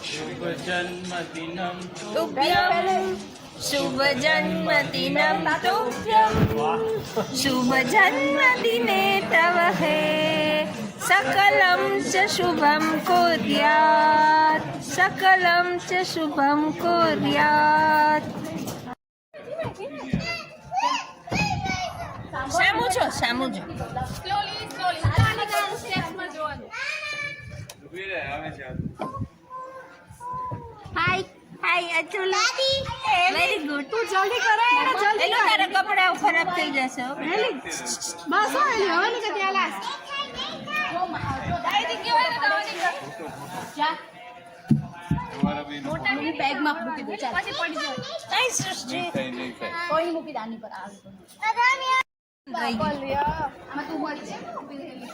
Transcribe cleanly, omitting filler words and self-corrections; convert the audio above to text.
शुभ जन्मदिनं तुभ्यं शुभ जन्मदिनं तुभ्यं शुभ जन्मदिने तव हे सकलं च शुभं कुर्यात् सकलं च शुभं कुर्यात् સામું છો હાય હાય અચુલા વેરી ગુડ તું જલ્દી કરે જલ્દી એલો તારા કપડા ખરાબ થઈ જશે બસ હો એલી હવે ની કે આલાસ દાઈ દી કેવાય ને દાઈ જા મોટા ની બેગ માં મૂકી દે ચાલ પછી પડી જાય કઈ સૃષ્ટિ કોઈ મૂકી દાની પર આવી અરામિયા બોલ યાર માં તું મત